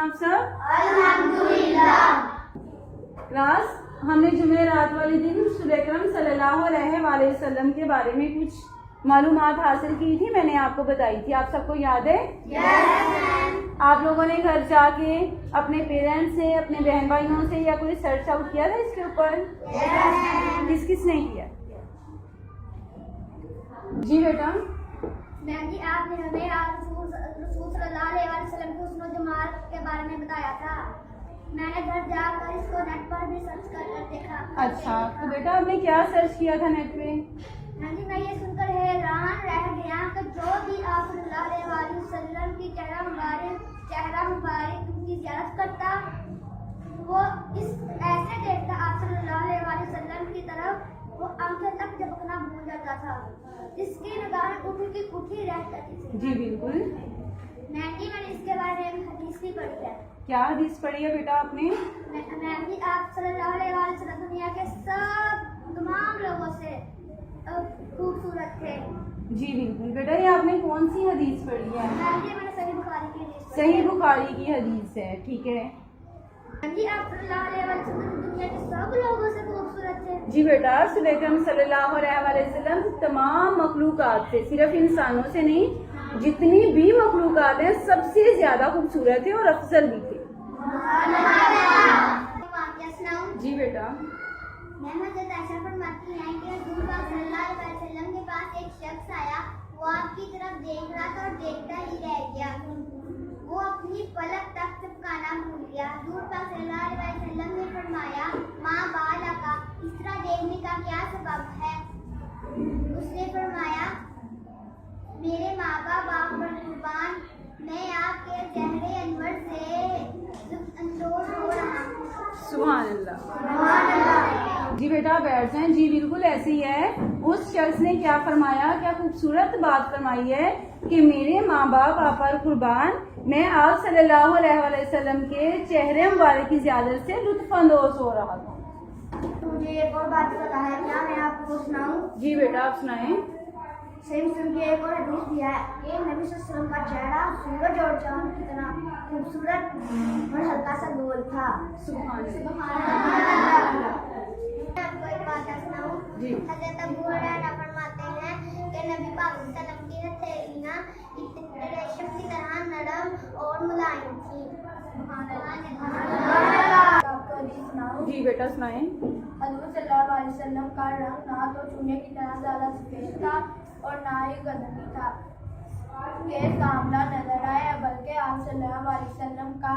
आप सब? अल्हम्दुलिल्लाह। क्लास, हमने जुमेरात वाले दिन रसूल अकरम सल्लल्लाहु अलैहि वसल्लम के बारे में कुछ मालूमात हासिल की थी, मैंने आपको बताई थी। आप सबको याद है? यस। आप लोगों ने घर जाके अपने पेरेंट्स से, अपने बहन भाइयों से या कोई सर्च आउट किया था इसके ऊपर? किस किस ने किया? जी बेटा। मैम जी, आपने हमें रसूल सल्लल्लाहु अलैहि वसल्लम के हुस्न जमाल के बारे में बताया था। मैंने घर जाकर इसको नेट पर भी सर्च कर देखा। अच्छा, तो बेटा आपने क्या सर्च किया था नेट पे? मैम जी, मैं ये सुनकर हैरान रह गया कि जो भी आप सल्लल्लाहु अलैहि वसल्लम की चेहरा मुबारक की ज़ियारत करता, वो इस ऐसे देखता आप सल्लल्लाहु अलैहि वसल्लम की तरफ, वो आंखें तक झपकना भूल जाता था, जिसकी निगाहें उठी रह जाती थी। जी बिल्कुल। मैम जी, मैंने इसके बारे में हदीस भी पढ़ी है। क्या हदीस पढ़ी है बेटा आपने? मैम जी, आप सल्लल्लाहु अलैहि वसल्लम दुनिया के तमाम लोगों से खूबसूरत थे। जी बिल्कुल बेटा, ये आपने कौन सी हदीस पढ़ी है? मैम जी, मैंने सही बुखारी की हदीस पढ़ी सही है। बुखारी की हदीस है, ठीक है। मैम जी, आप सल्लल्लाहु अलैहि वसल्लम दुनिया के सब लोगों से खूबसूरत थे। जी बेटा, रसूल अकरम सल्लल्लाहु अलैहि वसल्लम तमाम मखलूकात से, सिर्फ इंसानों से नहीं, जितनी भी मखलूकात हैं सबसे ज्यादा खूबसूरत थे और अफजल भी थे। वाक़या सुनाऊं? जी बेटा। मैम, हज़रत आयशा फरमाती हैं कि रसूल पाक सल्लल्लाहु अलैहि वसल्लम के पास एक शख्स आया। वो आपकी तरफ देख रहा था और देखता ही रह गया। वो अपनी पलक तक चिपकाना भूल गया। रसूल पाक सल्लल्लाहु अलैहि वसल्लम ने फरमाया, माँ बाला का इस तरह देखने का क्या सबब है? उसने फरमाया, मेरे माँ बाप आप पर कुर्बान, मैं आपके चेहरे अनवर से लुत्फ़अंदोज़ हो रहा हूँ। सुभान अल्लाह। जी बेटा बैठ जाएं। जी बिल्कुल ऐसे ही है। उस शख्स ने क्या फरमाया, क्या खूबसूरत बात फरमाई है कि मेरे माँ बाप आप पर कुर्बान, मैं आप सल्लल्लाहु अलैहि वसल्लम के चेहरे मुबारक की ज़ियारत से लुत्फ़अंदोज़ हो रहा था। मुझे एक और बात पता है, क्या मैं आपको सुनाऊं? जी बेटा आप सुनाएं। सही मुस्लिम की एक और हदीस भी है कि नबी सल्लल्लाहु अलैहि वसल्लम का चेहरा सूरज और चांद की तरह खूबसूरत और हल्का सा गोल था। सुभान अल्लाह। मैं आपको एक बात सुनाऊं? जी। हज़रत अबू हुरैरा फरमाते हैं कि नबी पाक सल्लल्लाहु अलैहि वसल्लम की हथेलियां रेशम की तरह नरम और मुलायम थी। आपको हदीस सुनाऊं? जी बेटा सुनाएं। हज़रत सल्लल्लाहु अलैहि वसल्लम का रंग ना तो चूने की तरह ज़्यादा सफेद था और ना ही गंदगी था कि कामला नजर आए, बल्कि आप सल्लल्लाहु अलैहि वसल्लम का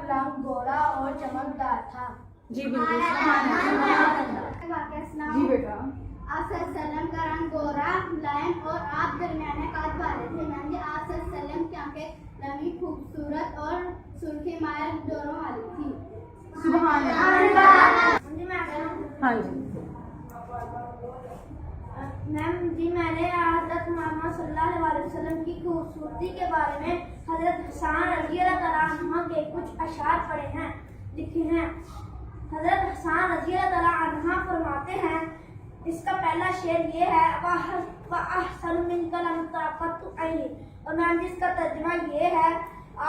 रंग गोरा और चमकदार था। जी बिल्कुल। सुभान अल्लाह। वाक़या सुनाऊं? जी बेटा। आप सल्लल्लाहु अलैहि वसल्लम का रंग गोरा, मुलायम और आप दरमियाने कद वाले थे। मैंने आप सल्लल्लाहु अलैहि वसल्लम की आंखें लंबी, खूबसूरत और सुर्खी मायल दोनों वाली थी। सुभान अल्लाह। हाँ जी। मैम जी, मैंने हज़रत मोहम्मद सल्लल्लाहु अलैहि वसल्लम की खूबसूरती के बारे में हज़रत हसन रज़ियल्लाहु तआला अन्हु के कुछ अशार पढ़े हैं, लिखे हैं। हज़रत हसन रज़ियल्लाहु तआला अन्हु फरमाते हैं, इसका पहला शेर ये है, वअहसनु मिनकल मुताक़तु ऐनी, और मैम जी इसका तर्जुमा ये है,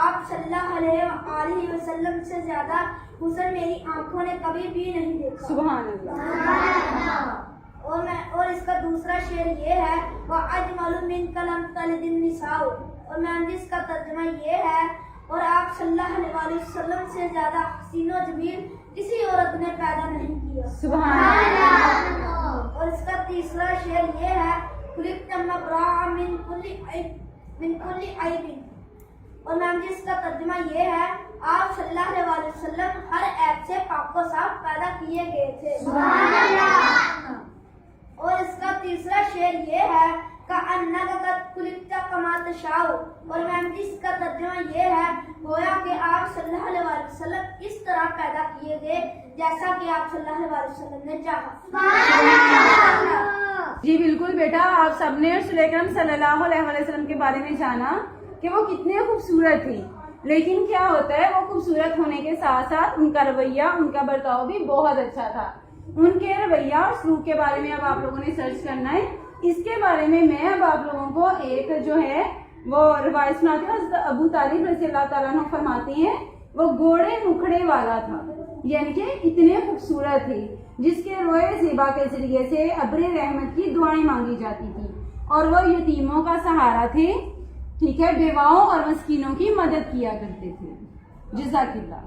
आप सल्लल्लाहु अलैहि वसल्लम से ज़्यादा हुस्न मेरी आंखों ने कभी भी नहीं देखा। सुभान अल्लाह। और इसका दूसरा शेर ये है, वह अजमलु मिन कलम तलिदिन निसाउ, और मैम जी इसका तर्जुमा ये है, और आप सल्लल्लाहु अलैहि वसल्लम से ज्यादा हसीन व जमील किसी औरत ने पैदा नहीं किया। सुभान अल्लाह। और इसका तीसरा शेर ये है, खुलिक़्त मबरअ मिन कुल्ली ऐबिन, और मैम जी इसका तर्जुमा ये है, आप सल्लल्लाहु अलैहि वसल्लम हर ऐब से पाक व साफ पैदा किए गए थे। सुभान अल्लाह। और इसका तीसरा शेर ये है, का अन्नका खुलिक़्ता कमा तशाउ, और मैम जी इसका तर्जुमा ये है, गोया कि आप सल्लल्लाहु अलैहि वसल्लम इस तरह पैदा किए गए जैसा कि आप सल्लल्लाहु अलैहि वसल्लम ने चाहा। जी बिल्कुल बेटा, आप सबने रसूल अकरम सल्लल्लाहु अलैहि वसल्लम के बारे में जाना कि वो कितने खूबसूरत थे, लेकिन क्या होता है, वो खूबसूरत होने के साथ साथ उनका रवैया, उनका बर्ताव भी बहुत अच्छा था। उनके रवैया और सलूक के बारे में अब आप लोगों ने सर्च करना है। इसके बारे में मैं अब आप लोगों को एक जो है وہ روایت سناتے ہیں حضرت ابو طالب رضی اللہ تعالیٰ عنہ فرماتے ہیں وہ گوڑے مکھڑے والا تھا، یعنی کہ اتنے خوبصورت تھے جس کے روئے زیبا کے ذریعے سے ابر رحمت کی دعائیں مانگی جاتی تھی، اور وہ یتیموں کا سہارا تھے، ٹھیک ہے، بیواؤں اور مسکینوں کی مدد کیا کرتے تھے۔ جزاک اللہ۔